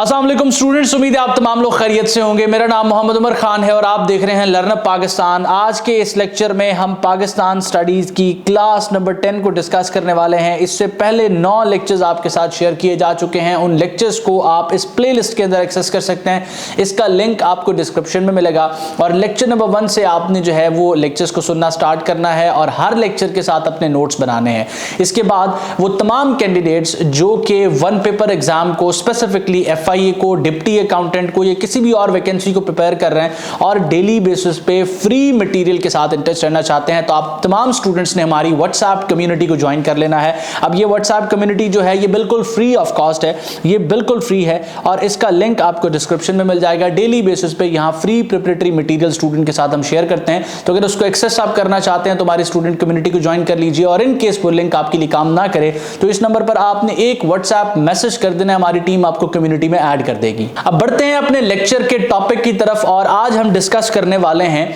अस्सलाम वालेकुम स्टूडेंट्स, उम्मीद है आप तमाम लोग खैरियत से होंगे। मेरा नाम मोहम्मद उमर खान है और आप देख रहे हैं लर्नअप पाकिस्तान। आज के इस लेक्चर में हम पाकिस्तान स्टडीज़ की क्लास नंबर 10 को डिस्कस करने वाले हैं। इससे पहले 9 लेक्चर्स आपके साथ शेयर किए जा चुके हैं। उन लेक्चर्स को आप इस प्लेलिस्ट के अंदर एक्सेस कर सकते हैं। इसका लिंक आपको डिस्क्रिप्शन में मिलेगा और लेक्चर नंबर 1 से आपने जो है वो लेक्चर्स को सुनना स्टार्ट करना है और हर लेक्चर के साथ अपने नोट्स बनाने हैं। इसके बाद वो तमाम कैंडिडेट्स जो कि 1 पेपर एग्जाम को स्पेसिफिकली FIA को, डिप्टी अकाउंटेंट को या किसी भी और वैकेंसी को प्रिपेयर कर रहे हैं और डेली बेसिस पे फ्री मटेरियल के साथ इंटरेस्ट रहना चाहते हैं, तो आप तमाम स्टूडेंट्स ने हमारी व्हाट्सएप कम्युनिटी को ज्वाइन कर लेना है। अब ये व्हाट्सएप कम्युनिटी जो है ये बिल्कुल फ्री ऑफ कॉस्ट है, ये बिल्कुल फ्री है और इसका लिंक आपको डिस्क्रिप्शन में मिल जाएगा। डेली बेसिस पे यहाँ फ्री प्रिपरेटरी मटेरियल स्टूडेंट के साथ हम शेयर करते हैं, तो अगर उसको एक्सेस आप करना चाहते हैं तो हमारी स्टूडेंट कम्युनिटी को ज्वाइन कर लीजिए। और इन केस वो लिंक आपके लिए काम ना करे तो इस नंबर पर आपने एक व्हाट्सएप मैसेज कर देना, हमारी टीम आपको कम्युनिटी में ऐड कर देगी। अब बढ़ते हैं अपने लेक्चर के टॉपिक की तरफ और आज हम डिस्कस करने वाले हैं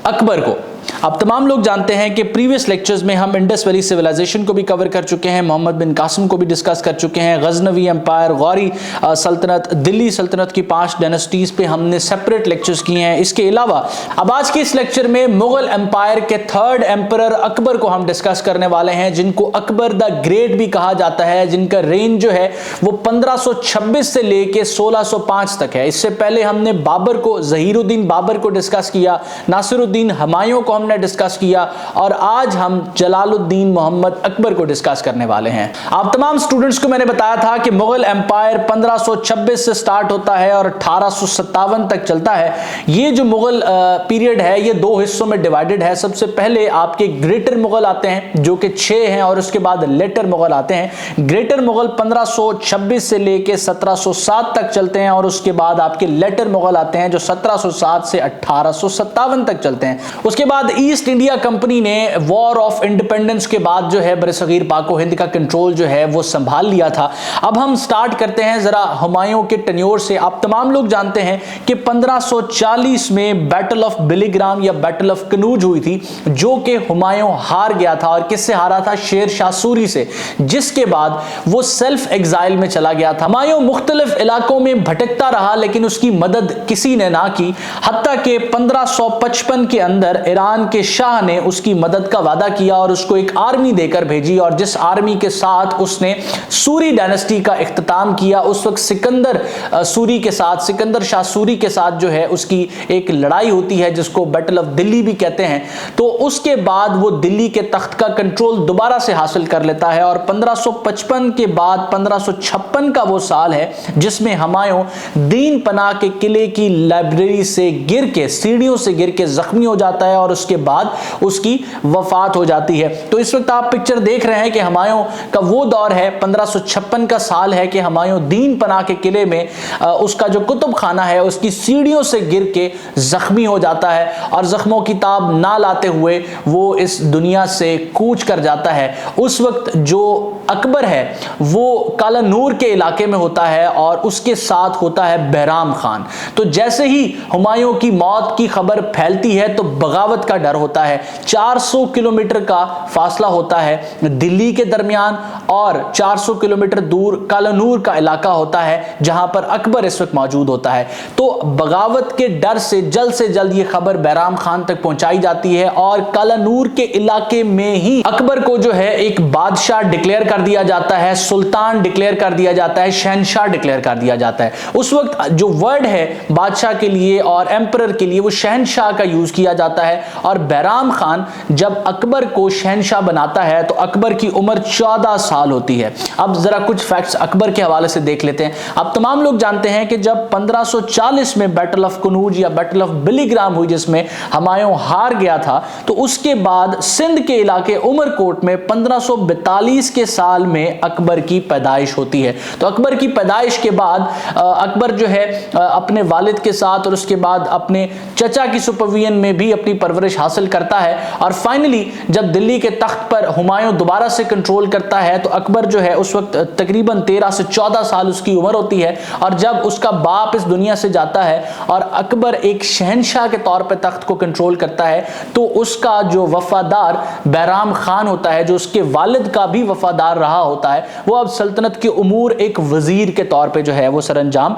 अकबर को। आप तमाम लोग जानते हैं कि प्रीवियस लेक्चर्स में हम इंडस वैली सिविलाइजेशन को भी कवर कर चुके हैं, मोहम्मद बिन कासिम को भी डिस्कस कर चुके हैं, गजनवी एम्पायर, गौरी सल्तनत, दिल्ली सल्तनत की 5 डायनेस्टीज पे हमने सेपरेट लेक्चर्स किए हैं। इसके अलावा अब आज के इस लेक्चर में मुगल एम्पायर के 3rd एम्परर अकबर को हम डिस्कस करने वाले हैं, जिनको अकबर द ग्रेट भी कहा जाता है, जिनका रेंज जो है वो 1526 से लेके 1605 तक है। इससे पहले हमने बाबर को, ज़हीरुद्दीन बाबर को डिस्कस किया, नासिरुद्दीन हुमायूं को हमने डिस्कस किया और आज हम जलालुद्दीन मोहम्मद अकबर को डिस्कस करने वाले हैं। आप तमाम स्टूडेंट्स को मैंने बताया था कि मुगल एम्पायर 1526 से स्टार्ट होता है और 1857 तक चलता है। ये जो मुगल पीरियड है ये 2 हिस्सों में डिवाइडेड है। सबसे पहले आपके ग्रेटर मुगल आते हैं जो कि 6 हैं और उसके बाद लेटर मुगल आते हैं। ग्रेटर मुगल 1526 से लेके 1707 तक चलते हैं और उसके बाद आपके लेटर मुगल आते हैं जो 1707 से 1857 तक चलते हैं। उसके बाद ईस्ट इंडिया कंपनी ने वॉर ऑफ इंडिपेंडेंस के बाद जो है बरसगीर पाको हिंद का कंट्रोल जो है वो संभाल लिया था। अब हम स्टार्ट करते हैं जरा हुमायूं के टेन्योर से। आप तमाम लोग जानते हैं कि 1540 में बैटल ऑफ बिलीग्राम या बैटल ऑफ कनूज हुई थी, जो कि हुमायूं हार गया था। और किससे हारा था? शेर शाह सूरी से, जिसके बाद वो सेल्फ एग्जाइल में चला गया था। हुमायूं मुख्तलिफ इलाकों में भटकता रहा लेकिन उसकी मदद किसी ने ना की, हत्ता के 1555 के अंदर ईरान के शाह ने उसकी मदद का वादा किया और उसको एक आर्मी देकर भेजी और जिस आर्मी के साथ उसने सूरी डायनेस्टी का इख्तिताम किया। उस वक्त सिकंदर सूरी के साथ, सिकंदर शाह सूरी के साथ जो है उसकी एक लड़ाई होती है जिसको बैटल ऑफ दिल्ली भी कहते हैं। तो उसके बाद वो दिल्ली के तख्त का कंट्रोल दोबारा से हासिल कर लेता है और 1555 के बाद 1556 का वो साल है जिसमें हुमायूं दीन पनाह के किले की लाइब्रेरी से गिर के, सीढ़ियों से गिर के जख्मी हो जाता है और उसके बाद उसकी वफात हो जाती है। तो इस वक्त आप पिक्चर देख रहे हैं कि हुमायूं का वो दौर है, 1556 का साल है कि हुमायूं दीन पनाह के किले में उसका जो कुतुब खाना है उसकी सीढ़ियों से गिर के जख्मी हो जाता है और जख्मों की ताब ना लाते हुए वो इस दुनिया से कूच कर जाता है। उस वक्त जो अकबर है वो काला नूर के इलाके में होता है और उसके साथ होता है बहराम खान। तो जैसे ही हुमायूं की मौत की खबर फैलती है तो बगावत का डर होता है। 400 किलोमीटर का फासला होता है दिल्ली के दरमियान और 400 किलोमीटर दूर कालानूर का इलाका होता है जहां पर अकबर इस वक्त मौजूद होता है। तो बगावत के डर से जल्द ये खबर बहराम खान तक पहुंचाई जाती है और कालानूर के इलाके में ही अकबर को जो है एक बादशाह डिक्लेयर कर दिया जाता है, सुल्तान डिक्लेयर कर दिया जाता है, शहनशाह डिक्लेयर कर दिया जाता है। उस वक्त जो वर्ड है बादशाह के लिए और एम्परर के लिए वो शहनशाह का यूज किया जाता है। और बहराम खान जब अकबर को शहनशाह बनाता है तो अकबर की उम्र 14 साल होती है। अब जरा कुछ फैक्ट्स अकबर के हवाले से देख लेते हैं। अब तमाम लोग जानते हैं कि जब 1540 में बैटल ऑफ कनूज या बैटल ऑफ बिलीग्राम हुई जिसमें हुमायूं हार गया था, तो उसके बाद सिंध के इलाके उमरकोट में 1542 के साल में अकबर की पैदाइश होती है। तो अकबर की पैदाइश के बाद अकबर जो है अपने वालिद के साथ और उसके बाद अपने चचा की सुपरविजन में भी अपनी परवरिश प्रवेश हासिल करता है और फाइनली जब दिल्ली के तख्त पर हुमायूं दोबारा से कंट्रोल करता है तो अकबर जो है उस वक्त तकरीबन 13 से 14 साल उसकी उम्र होती है और जब उसका बाप इस दुनिया से जाता है और अकबर एक शहंशाह के तौर पर तख्त को कंट्रोल करता है तो उसका जो वफादार बैराम खान होता है, जो उसके वालिद का भी वफादार रहा होता है, वो अब सल्तनत के उमूर एक वजीर के तौर पे जो है वो सरंजाम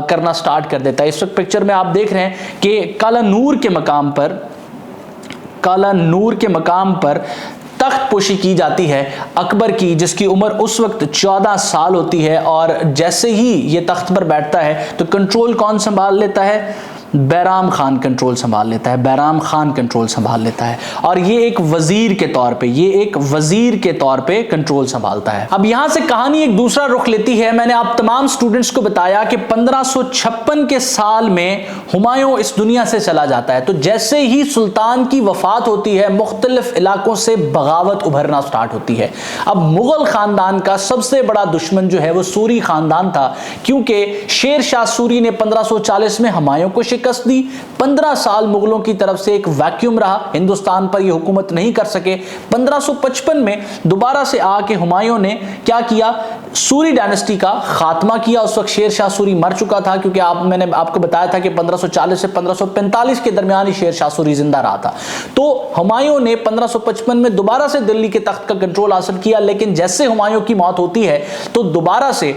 करना स्टार्ट कर देता है। इस वक्त पिक्चर में आप देख रहे हैं कि कालानूर के मकाम पर तख्त पोशी की जाती है अकबर की, जिसकी उम्र उस वक्त 14 साल होती है और जैसे ही ये तख्त पर बैठता है तो कंट्रोल कौन संभाल लेता है? बैराम खान कंट्रोल संभाल लेता है और ये एक वजीर के तौर पे कंट्रोल संभालता है। अब यहां से कहानी एक दूसरा रुख लेती है। मैंने आप तमाम स्टूडेंट्स को बताया कि 1556 के साल में हुमायूं इस दुनिया से चला जाता है, तो जैसे ही सुल्तान की वफात होती है मुख्तलिफ इलाकों से बगावत उभरना स्टार्ट होती है। अब मुगल खानदान का सबसे बड़ा दुश्मन जो है वो सूरी खानदान था, क्योंकि शेर शाह सूरी ने 1540 में हुमायूं को शिकस्त दी। 15 साल मुगलों की तरफ से एक वैक्यूम रहा, हिंदुस्तान पर यह हुकूमत नहीं कर सके। 1555 में दोबारा से आके हुमायूं ने क्या किया? सूरी डायनेस्टी का खात्मा किया। उस वक्त शेर शाह सूरी मर चुका था, क्योंकि मैंने आपको बताया था कि 1540 से 1545 के दरमियान ही शेर शाह सूरी जिंदा रहा था। तो हुमायूं ने 1555 में दोबारा से दिल्ली के तख्त का कंट्रोल हासिल किया, लेकिन जैसे हुमायूं की मौत होती है तो दोबारा से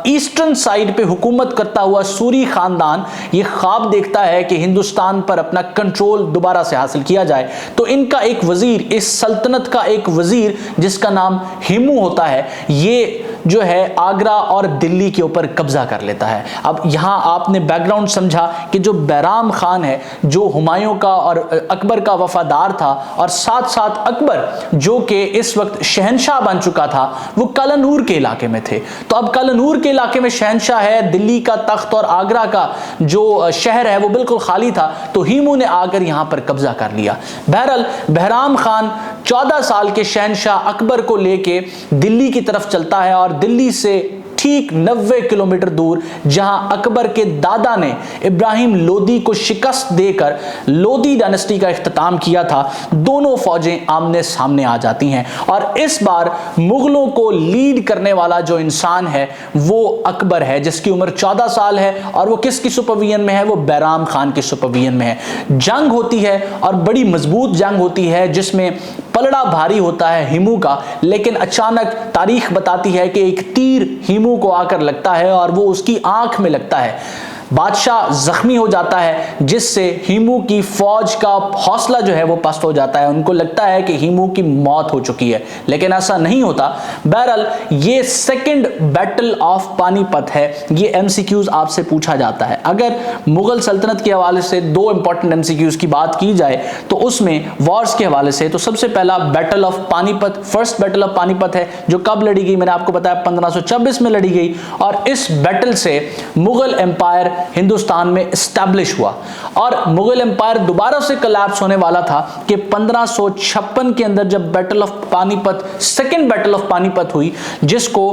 ईस्टर्न साइड पे हुकूमत करता हुआ सूरी खानदान ये ख्वाब देखता है कि हिंदुस्तान पर अपना कंट्रोल दोबारा से हासिल किया जाए। तो इनका एक वजीर, इस सल्तनत का एक वजीर जिसका नाम हिमू होता है, ये जो है आगरा और दिल्ली के ऊपर कब्जा कर लेता है। अब यहां आपने बैकग्राउंड समझा कि जो बैराम खान है, जो हुमायूं का और अकबर का वफादार था, और साथ साथ अकबर जो कि इस वक्त शहंशाह बन चुका था, वो कालानूर के इलाके में थे। तो अब कालानूर के इलाके में शहंशाह है, दिल्ली का तख्त और आगरा का जो शहर है वो बिल्कुल खाली था, तो हिमू ने आकर यहां पर कब्जा कर लिया। बहरहाल बैराम खान 14 साल के शहंशाह अकबर को लेके दिल्ली की तरफ चलता है और दिल्ली से ठीक 90 किलोमीटर दूर, जहां अकबर के दादा ने इब्राहिम लोदी को शिकस्त देकर लोदी डायनेस्टी का इख्तिताम किया था, दोनों फौजें आमने सामने आ जाती हैं। और इस बार मुगलों को लीड करने वाला जो इंसान है वो अकबर है, जिसकी उम्र 14 साल है और वो किसकी सुपरविजन में है? वो बैराम खान की सुपरविजन में है। जंग होती है और बड़ी मजबूत जंग होती है, जिसमें पलड़ा भारी होता है हिमू का, लेकिन अचानक तारीख बताती है कि एक तीर हिमू को आकर लगता है और वो उसकी आंख में लगता है। बादशाह जख्मी हो जाता है, जिससे हिमू की फौज का हौसला जो है वो पस्त हो जाता है। उनको लगता है कि हिमू की मौत हो चुकी है, लेकिन ऐसा नहीं होता। बहरहाल ये सेकंड बैटल ऑफ पानीपत है। ये एमसीक्यूज आपसे पूछा जाता है। अगर मुगल सल्तनत के हवाले से दो इंपॉर्टेंट एमसीक्यूज की बात की जाए तो उसमें वॉर्स के हवाले से तो सबसे पहला battle of Panipat, first battle of Panipat है, जो कब लड़ी गई? मैंने आपको बताया 1526 में लड़ी गई। और इस बैटल से मुगल एम्पायर हिंदुस्तान में एस्टैब्लिश हुआ और मुगल एम्पायर दोबारा से कोलैप्स होने वाला था कि 1556 के अंदर जब battle of Panipat, second battle of Panipat हुई, जिसको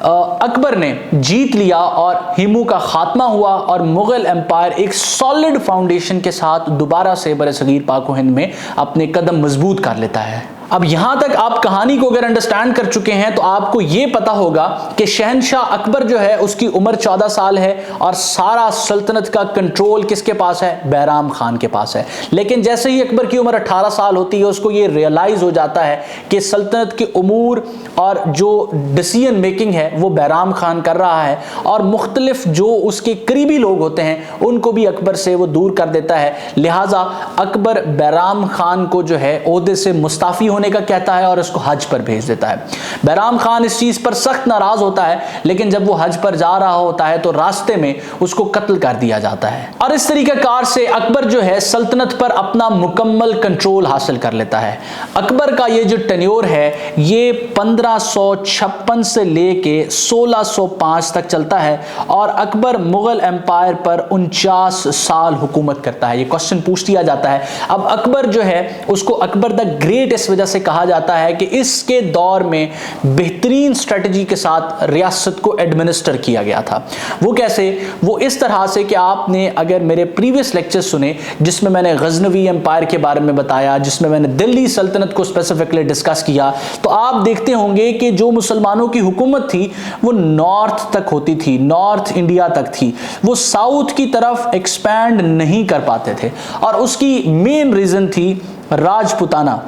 अकबर ने जीत लिया और हिमू का खात्मा हुआ और मुगल एम्पायर एक सॉलिड फाउंडेशन के साथ दोबारा से बरसगीर पाक हिंद में अपने कदम मजबूत कर लेता है। अब यहां तक आप कहानी को अगर अंडरस्टैंड कर चुके हैं तो आपको यह पता होगा कि शहंशाह अकबर जो है उसकी उम्र 14 साल है और सारा सल्तनत का कंट्रोल किसके पास है? बैराम खान के पास है। लेकिन जैसे ही अकबर की उम्र 18 साल होती है, उसको ये रियलाइज हो जाता है कि सल्तनत के उमूर और जो डिसीजन मेकिंग है वो बैराम खान कर रहा है और मुख्तलिफ जो उसके करीबी लोग होते हैं उनको भी अकबर से वो दूर कर देता है। लिहाजा अकबर बैराम खान को जो है ओहदे से मुस्ताफी होने का कहता है और उसको हज पर भेज देता है। बैराम खान इस चीज पर सख्त नाराज होता है, लेकिन जब वो हज पर जा रहा होता है तो रास्ते में उसको कत्ल कर दिया जाता है। और इस तरीके कार से अकबर जो है सल्तनत पर अपना मुकम्मल कंट्रोल हासिल कर लेता है। अकबर का ये जो टेन्योर है ये 1556 से लेके 1605 तक चलता है और अकबर मुगल एम्पायर पर 49 साल हुकूमत करता है। ये क्वेश्चन पूछ दिया जाता है। अब अकबर जो है उसको अकबर द ग्रेट इस वजह से कहा जाता है कि इसके दौर में बेहतरीन स्ट्रेटजी के साथ रियासत को एडमिनिस्टर किया गया था। वो कैसे? वो इस तरह से कि आपने अगर मेरे प्रीवियस लेक्चर सुने जिसमें मैंने गजनवी एम्पायर के बारे में बताया, जिसमें मैंने दिल्ली सल्तनत को स्पेसिफिकली डिस्कस किया, तो आप देखते होंगे कि जो मुसलमानों की हुकूमत थी वो नॉर्थ तक होती थी, नॉर्थ इंडिया तक थी, वो साउथ की तरफ एक्सपैंड नहीं कर पाते थे। और उसकी मेन रीजन थी राजपुताना।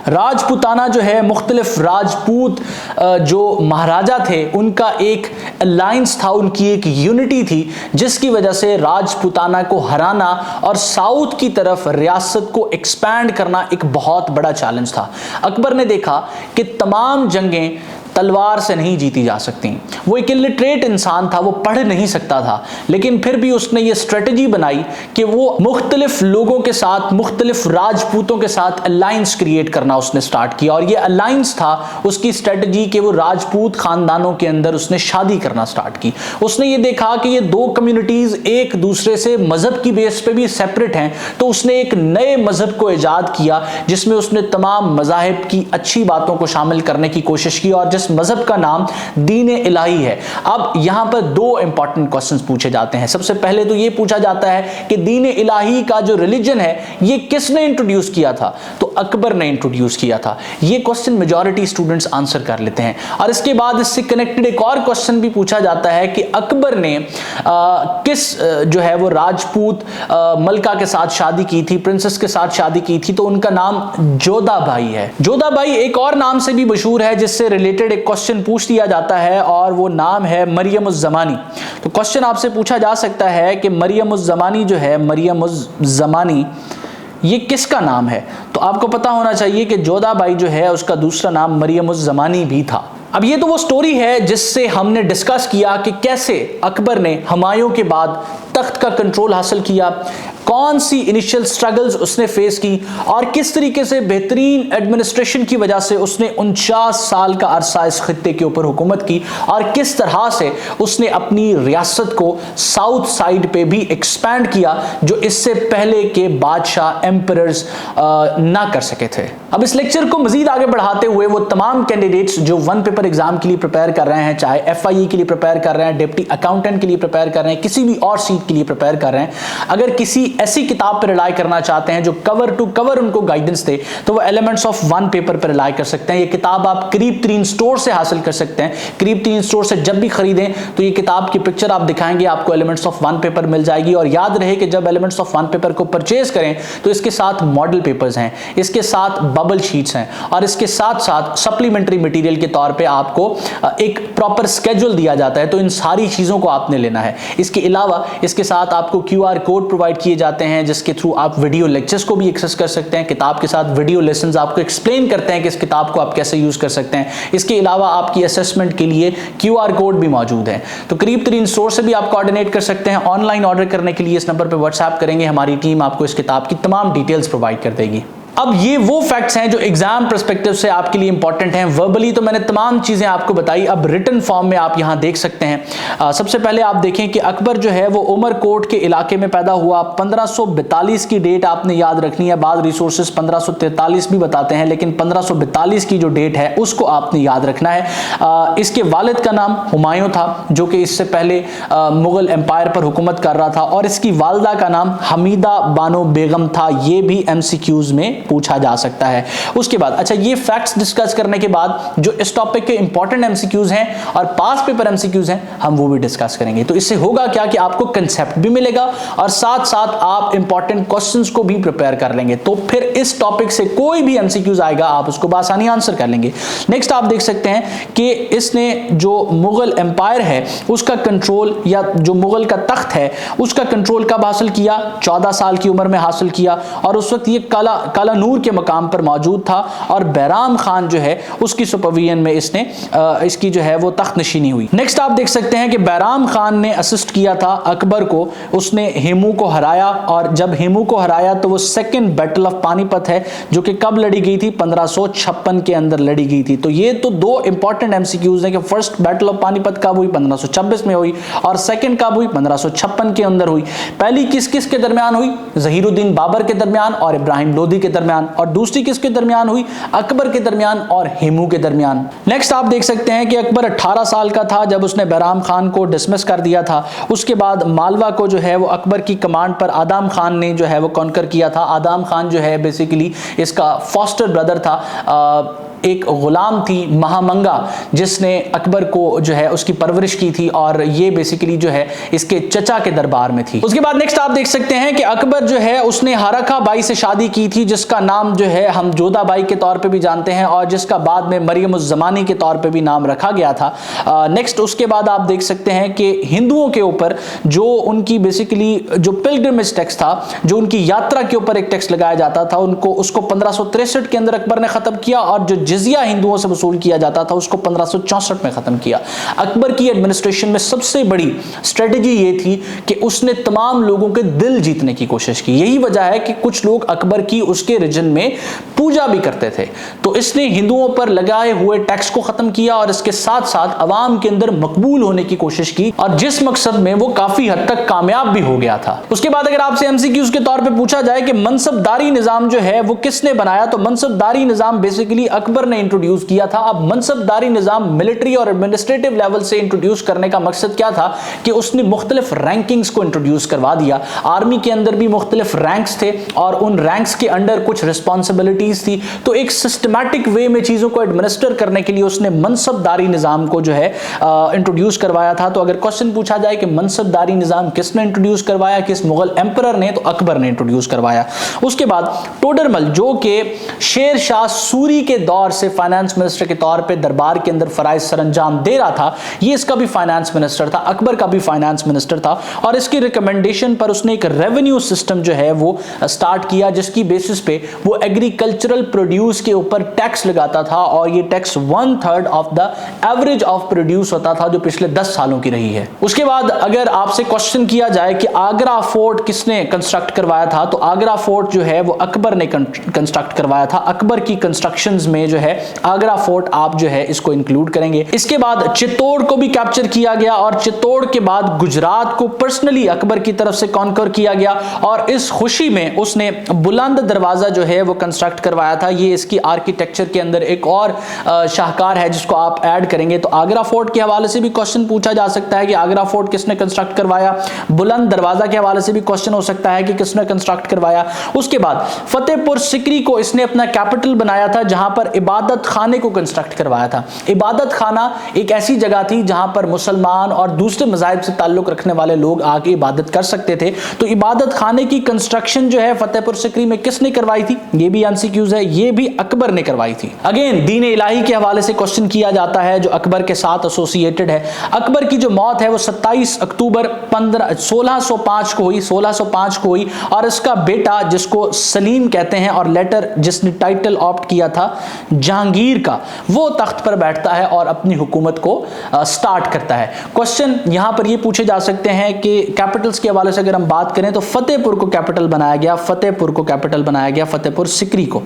राजपुताना जो है, मुख्तलिफ राजपूत जो महाराजा थे उनका एक अलायंस था, उनकी एक यूनिटी थी, जिसकी वजह से राजपुताना को हराना और साउथ की तरफ रियासत को एक्सपैंड करना एक बहुत बड़ा चैलेंज था। अकबर ने देखा कि तमाम जंगें तलवार से नहीं जीती जा सकती। वो एक इलिटरेट इंसान था, वो पढ़ नहीं सकता था, लेकिन फिर भी उसने ये स्ट्रेटजी बनाई कि वो मुख्तलिफ लोगों के साथ, मुख्तलिफ राजपूतों के साथ अलायंस क्रिएट करना उसने स्टार्ट किया। और ये अलायंस था उसकी स्ट्रेटजी कि वो राजपूत खानदानों के अंदर उसने शादी करना स्टार्ट की। उसने ये देखा कि ये दो कम्युनिटीज एक दूसरे से मजहब की बेस पे भी सेपरेट हैं, तो उसने एक नए मजहब को इजाद किया जिसमें उसने तमाम मजाहिब की अच्छी बातों को शामिल करने की कोशिश की, और मजहब का नाम दीन इलाही है। अब यहां पर दो इंपॉर्टेंट क्वेश्चंस पूछे जाते हैं। सबसे पहले तो यह पूछा जाता है कि दीन इलाही का जो रिलीजन है ये किसने इंट्रोड्यूस किया था? तो अकबर ने इंट्रोड्यूस किया था। यह क्वेश्चन मेजॉरिटी स्टूडेंट्स आंसर कर लेते हैं। और इसके बाद इससे कनेक्टेड एक और क्वेश्चन भी पूछा जाता है कि अकबर ने किस जो है वो राजपूत मलका के साथ शादी की थी, प्रिंसेस के साथ शादी की थी, तो उनका नाम जोधाबाई है। जोधाबाई एक और नाम से भी मशहूर है जिससे रिलेटेड एक क्वेश्चन पूछ दिया जाता है, और वो नाम है मरियम उज़ ज़मानी। तो क्वेश्चन आपसे पूछा जा सकता है कि मरियम उज़ ज़मानी जो है, मरियम उज़ ज़मानी ये किसका नाम है? तो आपको पता होना चाहिए कि जोधाबाई जो है उसका दूसरा नाम मरियम उज़ ज़मानी भी था। अब ये तो वो स्टोरी है जिससे हमने डिस्कस किया कि कैसे अकबर ने हुमायूं के बाद तख्त का कंट्रोल हासिल किया, कौन सी इनिशियल स्ट्रगल्स उसने फेस की, और किस तरीके से बेहतरीन एडमिनिस्ट्रेशन की वजह से उसने 49 साल का अरसा इस खित्ते के ऊपर हुकूमत की, और किस तरह से उसने अपनी रियासत को साउथ साइड पे भी एक्सपैंड किया जो इससे पहले के बादशाह एम्परर्स ना कर सके थे। अब इस लेक्चर को मजीद आगे बढ़ाते हुए वो तमाम कैंडिडेट्स जो वन पेपर एग्जाम के लिए प्रिपेयर कर रहे हैं, चाहे FIE के लिए प्रिपेयर कर रहे हैं, डिप्टी अकाउंटेंट के लिए प्रिपेयर कर रहे हैं, किसी भी और सीट के लिए प्रिपेयर कर रहे हैं, अगर किसी ऐसी किताब पर रिलाई करना चाहते हैं जो कवर टू कवर उनको गाइडेंस दे, तो वो एलिमेंट्स ऑफ वन पेपर पर रिलाई कर सकते हैं। ये किताब आप करीब 3 स्टोर से हासिल कर सकते हैं। करीब 3 स्टोर से जब भी खरीदें तो ये किताब की पिक्चर आप दिखाएंगे, आपको एलिमेंट्स ऑफ वन पेपर मिल जाएगी। और याद रहे कि जब एलिमेंट्स ऑफ वन पेपर को परचेज करें तो इसके साथ मॉडल पेपर्स हैं, इसके साथ बबल शीट्स हैं, और इसके साथ साथ सप्लीमेंट्री मटेरियल के तौर पे आपको एक प्रॉपर स्केड्यूल दिया जाता है। तो इन सारी चीजों को आपने लेना है। इसके अलावा इसके साथ आपको QR कोड प्रोवाइड किए जाते हैं जिसके थ्रू आप वीडियो लेक्चर्स को भी एक्सेस कर सकते हैं। किताब के साथ वीडियो लेसन्स आपको एक्सप्लेन करते हैं कि इस किताब को आप कैसे यूज कर सकते हैं। इसके अलावा आपकी असेसमेंट के लिए QR कोड भी मौजूद है। तो करीब 3 स्टोर से भी आप कोऑर्डिनेट कर सकते हैं। ऑनलाइन ऑर्डर करने के लिए इस नंबर पर व्हाट्सएप करेंगे, हमारी टीम आपको इस किताब की तमाम डिटेल्स प्रोवाइड कर देगी। अब ये वो फैक्ट्स हैं जो एग्जाम पर्सपेक्टिव से आपके लिए इंपॉर्टेंट हैं। वर्बली तो मैंने तमाम चीजें आपको बताई, अब रिटन फॉर्म में आप यहां देख सकते हैं। सबसे पहले आप देखें कि अकबर जो है वो उमरकोट के इलाके में पैदा हुआ। 1542 की डेट आपने याद रखनी है। बाद रिसोर्सेज 1543 भी बताते हैं, लेकिन 1542 की जो डेट है उसको आपने याद रखना है। इसके वालिद का नाम हुमायूं था जो कि इससे पहले मुगल एम्पायर पर हुकूमत कर रहा था, और इसकी वालदा का नाम हमीदा बानो बेगम था। ये भी MCQs में पूछा जा सकता है। उसके बाद अच्छा, ये फैक्ट्स डिस्कस करने के बाद जो इस टॉपिक के इंपॉर्टेंट MCQs हैं और पास पेपर MCQs हैं हम वो भी डिस्कस करेंगे। तो इससे होगा क्या कि आपको कंसेप्ट भी मिलेगा और साथ साथ आप इंपॉर्टेंट क्वेश्चंस को भी प्रिपेयर कर लेंगे। तो फिर इस टॉपिक से कोई भी MCQs आएगा आप उसको बआसानी आंसर कर लेंगे। नेक्स्ट आप देख सकते हैं कि इसने जो मुगल एम्पायर है उसका कंट्रोल, या जो मुगल का तख्त है उसका कंट्रोल कब हासिल किया? 14 साल की उम्र में हासिल किया, और उस वक्त ये काला नूर के मकाम पर मौजूद था, और बैराम खान जो है उसकी सुपरविजन में इसने इसकी जो है वो तख्त नशीनी हुई। नेक्स्ट आप देख सकते हैं कि बैराम खान ने असिस्ट किया था अकबर को, उसने हेमू को हराया, और जब हेमू को हराया तो वो सेकंड बैटल ऑफ पानीपत है जो कि कब लड़ी गई थी? 1556 के अंदर लड़ी गई थी। तो ये तो दो इंपॉर्टेंट MCQs हैं कि फर्स्ट बैटल ऑफ पानीपत कब हुई? 1526 में हुई, और सेकंड कब हुई? 1556 के अंदर हुई। पहली किस किस के दरमियान हुई? ज़हीरुद्दीन बाबर के दरमियान और इब्राहिम लोदी के दरमियान दरमियान, और दूसरी किसके दरमियान हुई? अकबर के दरमियान और हेमू के दरमियान। नेक्स्ट आप देख सकते हैं कि अकबर 18 साल का था जब उसने बैराम खान को डिसमिस कर दिया था। उसके बाद मालवा को जो है वो अकबर की कमांड पर आदम खान ने जो है वो कॉन्कर किया था। आदम खान जो है बेसिकली इसका फॉस्टर ब्रदर था, एक गुलाम थी महामंगा जिसने अकबर को जो है उसकी परवरिश की थी, और ये बेसिकली जो है इसके चचा के दरबार में थी। उसके बाद नेक्स्ट आप देख सकते हैं कि अकबर जो है उसने हारका बाई से शादी की थी, जिसका नाम जो है हम जोधा बाई के तौर पे भी जानते हैं, और जिसका बाद में मरियम उज़ ज़मानी के तौर पे भी नाम रखा गया था। नेक्स्ट उसके बाद आप देख सकते हैं कि हिंदुओं के ऊपर जो उनकी बेसिकली जो पिलग्रिमेज टैक्स था, जो उनकी यात्रा के ऊपर एक टैक्स लगाया जाता था, उसको 1563 के अंदर अकबर ने खत्म किया, और जो जिजिया हिंदुओं से वसूल किया जाता था उसको 1564 में खत्म किया। अकबर की एडमिनिस्ट्रेशन में सबसे बड़ी स्ट्रेटजी ये थी कि उसने तमाम लोगों के दिल जीतने की कोशिश की। यही वजह है कि कुछ लोग अकबर की उसके रीजन में पूजा भी करते थे, तो इसने हिंदुओं पर लगाए हुए टैक्स को खत्म किया और इसके साथ साथ अवाम के अंदर मकबूल होने की कोशिश की, और जिस मकसद में वो काफी हद तक कामयाब भी हो गया था। उसके बाद अगर आपसे एमसीक्यूज के तौर पे पूछा जाए कि मनसबदारी निजाम जो है वो किसने बनाया, तो मनसबदारी निजाम बेसिकली अकबर ने इंट्रोड्यूस किया था। अब मनसबदारी निजाम मिलिट्री और एडमिनिस्ट्रेटिव लेवल से इंट्रोड्यूस करने का मकसद क्या था कि उसने मुख्तलिफ रैंकिंग्स को इंट्रोड्यूस करवा दिया। आर्मी के अंदर भी मुख्तलिफ रैंक्स थे और उन रैंक्स के अंडर कुछ रिस्पॉन्सिबिलिटीज थी, तो एक सिस्टमैटिक वे में चीजों को एडमिनिस्टर करने के लिए उसने मनसबदारी निजाम को जो है इंट्रोड्यूस करवाया था। तो अगर क्वेश्चन पूछा जाए कि मनसबदारी निजाम किसने इंट्रोड्यूस करवाया, किस मुगल एम्परर ने, तो अकबर ने इंट्रोड्यूस करवाया। उसके बाद टोडरमल जो कि शेर शाह सूरी के दौर से फाइनेंस मिनिस्टर के तौर पे दरबार के अंदर फराइज सरंजाम दे रहा था, ये इसका भी फाइनेंस मिनिस्टर था, अकबर का भी फाइनेंस मिनिस्टर था, और इसकी रिकमेंडेशन पर उसने एक रेवेन्यू सिस्टम जो है वो स्टार्ट किया, जिसकी बेसिस पे वो एग्रीकल्चरल प्रोड्यूस के ऊपर टैक्स लगाता था, और ये tax 1/3 of the average of produce होता था जो पिछले 10 सालों की रही है। उसके बाद अगर आपसे क्वेश्चन किया जाए कि आगरा फोर्ट किसने कंस्ट्रक्ट करवाया था, तो आगरा फोर्ट जो है वो अकबर ने कंस्ट्रक्ट करवाया था। अकबर की कंस्ट्रक्शंस में जो है आगरा फोर्ट आप जो है इसको इंक्लूड करेंगे। इसके बाद चित्तौड़ को भी कैप्चर किया गया, और चित्तौड़ के बाद गुजरात को पर्सनली अकबर की तरफ से कॉन्कर किया गया, और इस खुशी में उसने बुलंद दरवाजा जो है वो कंस्ट्रक्ट करवाया था। ये इसकी आर्किटेक्चर के अंदर एक और शाहकार है जिसको आप ऐड करेंगे, तो आगरा फोर्ट के हवाले से भी क्वेश्चन पूछा जा सकता है कि आगरा फोर्ट किसने कंस्ट्रक्ट करवाया। बुलंद दरवाजा के हवाले से भी क्वेश्चन हो सकता है कि किसने कंस्ट्रक्ट करवाया। उसके बाद फतेहपुर सिकरी को इसने अपना कैपिटल बनाया था, जहां पर इबादत खाने को कंस्ट्रक्ट करवाया था। इबादत खाना एक ऐसी जगह थी जहां पर मुसलमान और दूसरे मज़ाहिब से ताल्लुक रखने वाले लोग आके इबादत कर सकते थे, तो इबादत खाने की कंस्ट्रक्शन जो है फतेहपुर सिकरी में किसने करवाई थी, ये भी एमसीक्यूज है, ये भी अकबर ने करवाई थी। अगेन दीन इलाही के हवाले से क्वेश्चन किया जाता है जो अकबर के साथ एसोसिएटेड है। अकबर की जो मौत है वो 27 अक्टूबर 1605 को हुई, 1605 को हुई, और इसका बेटा जिसको सलीम कहते हैं और लेटर जिसने टाइटल ऑप्ट किया था जहांगीर का, वो तख्त पर बैठता है और अपनी हुकूमत को स्टार्ट करता है। क्वेश्चन यहां पर ये पूछे जा सकते हैं कि कैपिटल्स के हवाले से अगर हम बात करें तो फतेहपुर को कैपिटल बनाया गया, फतेहपुर को कैपिटल बनाया गया, फतेहपुर सिकरी को।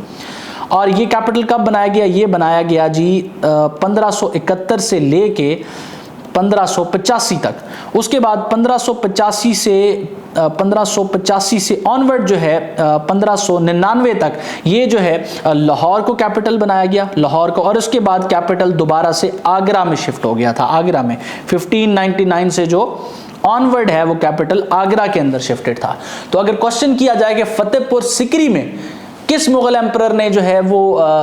और ये कैपिटल कब बनाया गया, ये बनाया गया जी 1571 से लेके 1585 तक। उसके बाद 1585 से ऑनवर्ड जो है 1599 तक ये जो है लाहौर को कैपिटल बनाया गया, लाहौर को, और उसके बाद कैपिटल दोबारा से आगरा में शिफ्ट हो गया था। आगरा में 1599 से जो ऑनवर्ड है वो कैपिटल आगरा के अंदर शिफ्टेड था। तो अगर क्वेश्चन किया जाए कि फतेहपुर सिकरी में किस मुगल एम्परर ने जो है वो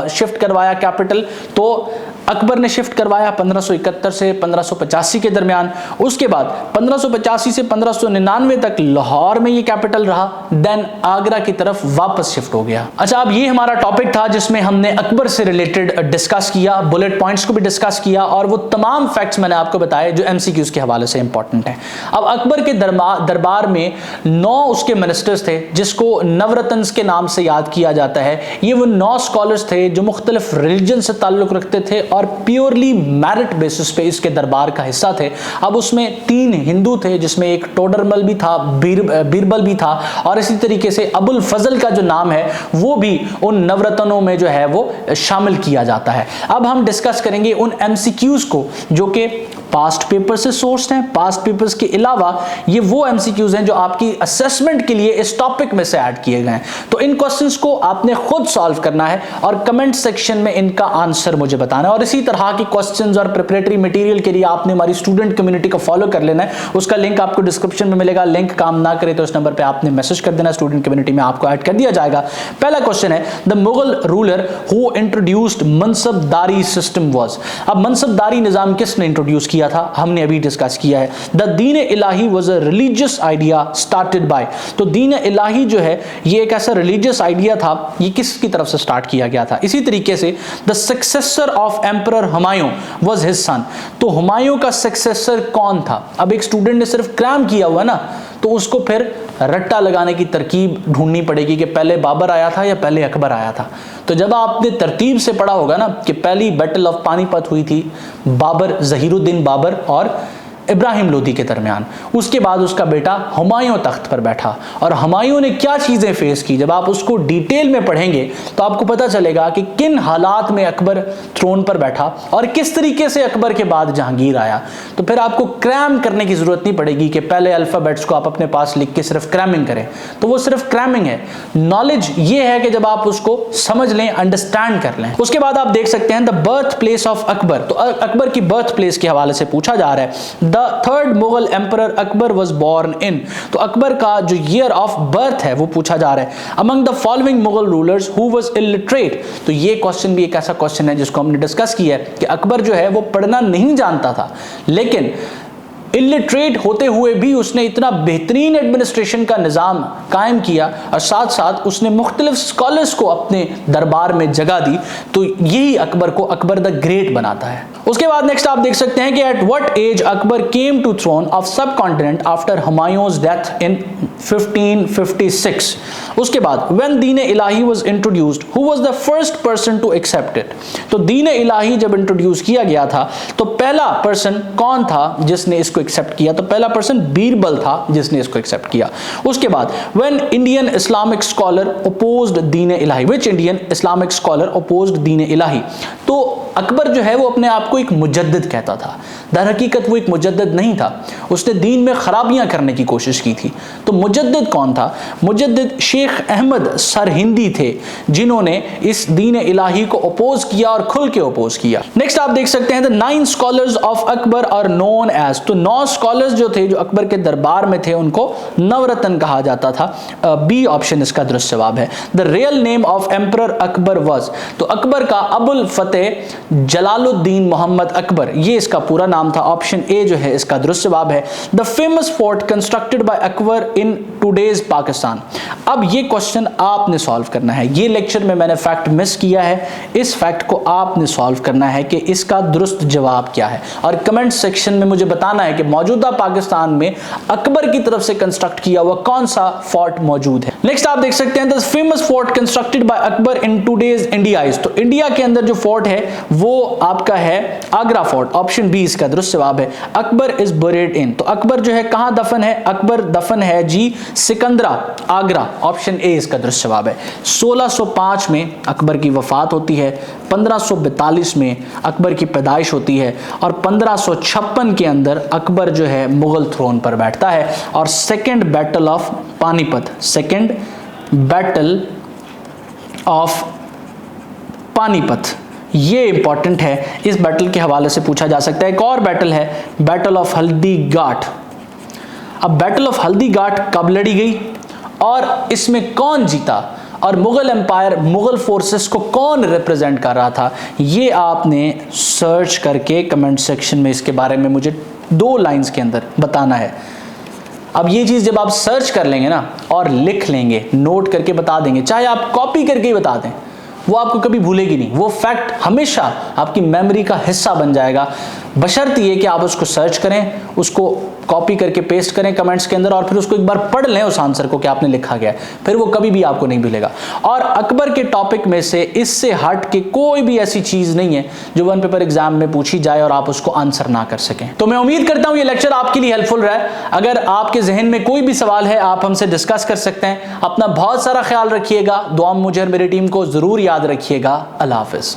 शिफ्ट करवाया कैपिटल, तो अकबर ने शिफ्ट करवाया 1571 से 1585 के दरमियान। उसके बाद 1585 से 1599 तक लाहौर में ये कैपिटल रहा, देन आगरा की तरफ वापस शिफ्ट हो गया। अच्छा, अब ये हमारा टॉपिक था जिसमें हमने अकबर से रिलेटेड डिस्कस किया, बुलेट पॉइंट्स को भी डिस्कस किया, और वो तमाम फैक्ट्स मैंने आपको बताए जो एमसीक्यूज के हवाले से इंपॉर्टेंट है। अब अकबर के दरबार में 9 उसके मिनिस्टर्स थे जिसको नवरत्न्स के नाम से याद किया जाता है। ये वो 9 स्कॉलर्स थे जो मुख्तलिफ रिलीजन से ताल्लुक रखते थे और प्योरली मेरिट बेसिस पे इसके दरबार का हिस्सा थे। अब उसमें 3 हिंदू थे, जिसमें एक टोडरमल भी था, बीरबल भी था, और इसी तरीके से अबुल फजल का जो नाम है वो भी उन नवरत्नों में जो है वो शामिल किया जाता है। अब हम डिस्कस करेंगे उन एमसीक्यूज को जो कि पास्ट पेपर से सोर्स्ड हैं। पास्ट पेपर्स के अलावा ये वो एमसीक्यूज हैं जो आपकी असेसमेंट के लिए इस टॉपिक में से ऐड किए गए हैं। तो इन क्वेश्चंस को आपने खुद सॉल्व करना है और कमेंट सेक्शन में इनका आंसर मुझे बताना है। और इसी तरह के क्वेश्चंस और प्रिपरेटरी मटेरियल के लिए आपने हमारी स्टूडेंट कम्युनिटी को फॉलो कर लेना है। उसका लिंक आपको डिस्क्रिप्शन में मिलेगा। लिंक काम ना करे तो इस नंबर पर आपने मैसेज कर देना, स्टूडेंट कम्युनिटी में आपको ऐड कर दिया जाएगा। पहला क्वेश्चन है, the Mughal ruler who introduced मनसबदारी system was. अब मनसबदारी निजाम किसने इंट्रोड्यूस किया था, हमने अभी डिस्कस किया है। The Din Ilahi was a religious idea started by. तो दीन इलाही जो है ये एक ऐसा रिलीजियस आइडिया था, ये किसकी तरफ से स्टार्ट किया गया था। इसी तरीके से the successor of emperor Humayun was his son. तो हुमायूं का सक्सेसर कौन था। अब एक स्टूडेंट ने सिर्फ क्रैम किया हुआ ना, तो उसको फिर रट्टा लगाने की तरकीब ढूंढनी पड़ेगी कि पहले बाबर आया था या पहले अकबर आया था। तो जब आपने तरतीब से पढ़ा होगा ना कि पहली बैटल ऑफ पानीपत हुई थी बाबर, जहीरुद्दीन बाबर और इब्राहिम लोदी के दरमियान, उसके बाद उसका बेटा हुमायूं तख्त पर बैठा और हुमायूं ने क्या चीजें फेस की, जब आप उसको डिटेल में पढ़ेंगे तो आपको पता चलेगा कि किन हालात में अकबर थ्रोन पर बैठा और किस तरीके से अकबर के बाद जहांगीर आया। तो फिर आपको क्रैम करने की जरूरत नहीं पड़ेगी कि पहले अल्फाबेट्स को आप अपने पास लिख के सिर्फ क्रैमिंग करें, तो वो सिर्फ क्रैमिंग है। नॉलेज ये है कि जब आप उसको समझ लें, अंडरस्टैंड कर लें। उसके बाद आप देख सकते हैं the birth place of Akbar. तो अकबर की बर्थ प्लेस के हवाले से पूछा जा रहा है। The third Mughal emperor Akbar was born in। तो अकबर का जो ईयर ऑफ बर्थ है वो पूछा जा रहा है। Among the following Mughal rulers who was illiterate। तो ये क्वेश्चन भी एक ऐसा क्वेश्चन है जिसको हमने डिस्कस किया है कि अकबर जो है वो पढ़ना नहीं जानता था, लेकिन इलिटरेट होते हुए भी उसने इतना बेहतरीन एडमिनिस्ट्रेशन का निज़ाम कायम किया और साथ साथ उसने मुख्तलिफ स्कॉलर्स को अपने दरबार में जगह दी। तो यही अकबर को अकबर द ग्रेट बनाता है। उसके बाद नेक्स्ट आप देख सकते हैं कि at what age Akbar came to throne of subcontinent after Humayun's death in 1556। उसके बाद when Din Ilahi was introduced who was the first person to accept it. तो दीन इलाही जब इंट्रोड्यूस किया गया था तो पहला पर्सन कौन था जिसने इसको एक्सेप्ट किया। तो पहला पर्सन बीरबल था जिसने इसको एक्सेप्ट किया। उसके बाद when Indian Islamic scholar opposed Din Ilahi, which Indian Islamic scholar opposed Din Ilahi. तो अकबर जो है वो अपने आप को एक मुजद्दिद कहता था, दर हकीकत वो एक मुजद्दिद नहीं था, उसने दीन में खराबियां करने की कोशिश की थी। तो मुजद्दिद कौन था? मुजद्दिद शेख अहमद सरहिंदी थे जिन्होंने इस दीन इलाही को अपोज किया और खुल के अपोज किया। नेक्स्ट आप देख सकते हैं the 9 scholars of Akbar are known as. तो 9 स्कॉलर्स जो थे जो अकबर के दरबार में थे उनको नवरत्न कहा जाता था। बी ऑप्शन इसका दुरुस्त जवाब है। The real name of emperor Akbar was. तो अकबर का अबुल फतेह जलालुद्दीन मोहम्मद अकबर, ये इसका पूरा नाम था। ऑप्शन ए जो है इसका दुरुस्त जवाब है। The famous fort constructed by Akbar in today's Pakistan. अब ये क्वेश्चन आपने सॉल्व करना है। ये लेक्चर में मैंने फैक्ट मिस किया है, इस फैक्ट को आपने सॉल्व करना है कि इसका दुरुस्त जवाब क्या है और कमेंट सेक्शन में मुझे बताना है कि मौजूदा पाकिस्तान में अकबर की तरफ से कंस्ट्रक्ट किया हुआ कौन सा फोर्ट मौजूद है। नेक्स्ट आप देख सकते हैं the famous fort constructed by Akbar in today's India is. तो इंडिया के अंदर जो फोर्ट है वो आपका है आगरा फोर्ट। ऑप्शन बी इसका दुरुस्त जवाब है। अकबर इज बरीड इन। तो अकबर जो है कहां दफन है? अकबर दफन है जी सिकंदरा, आगरा। ऑप्शन ए इसका दुरुस्त जवाब है। 1605 में अकबर की वफात होती है, 1542 में अकबर की पैदाइश होती है और 1556 के अंदर अकबर जो है मुगल थ्रोन पर बैठता है और second battle of Panipat, second battle of Panipat ये इंपॉर्टेंट है, इस बैटल के हवाले से पूछा जा सकता है। एक और बैटल है बैटल ऑफ हल्दी घाट। अब बैटल ऑफ हल्दी घाट कब लड़ी गई और इसमें कौन जीता और मुगल एम्पायर, मुगल फोर्सेस को कौन रिप्रेजेंट कर रहा था, ये आपने सर्च करके कमेंट सेक्शन में इसके बारे में मुझे 2 लाइंस के अंदर बताना है। अब ये चीज़ जब आप सर्च कर लेंगे ना और लिख लेंगे, नोट करके बता देंगे, चाहे आप कॉपी करके ही बता दें, वो आपको कभी भूलेगी नहीं। वो फैक्ट हमेशा आपकी मेमोरी का हिस्सा बन जाएगा। बशर्त ये कि आप उसको सर्च करें, उसको कॉपी करके पेस्ट करें कमेंट्स के अंदर और फिर उसको एक बार पढ़ लें उस आंसर को कि आपने लिखा गया है, फिर वो कभी भी आपको नहीं भूलेगा। और अकबर के टॉपिक में से इससे हट के कोई भी ऐसी चीज नहीं है जो वन पेपर एग्जाम में पूछी जाए और आप उसको आंसर ना कर सकें। तो मैं उम्मीद करता हूं ये लेक्चर आपके लिए हेल्पफुल रहा है। अगर आपके जहन में कोई भी सवाल है आप हमसे डिस्कस कर सकते हैं। अपना बहुत सारा ख्याल रखिएगा, दुआ में मुझे और मेरी टीम को जरूर याद रखिएगा। अल्लाह हाफिज।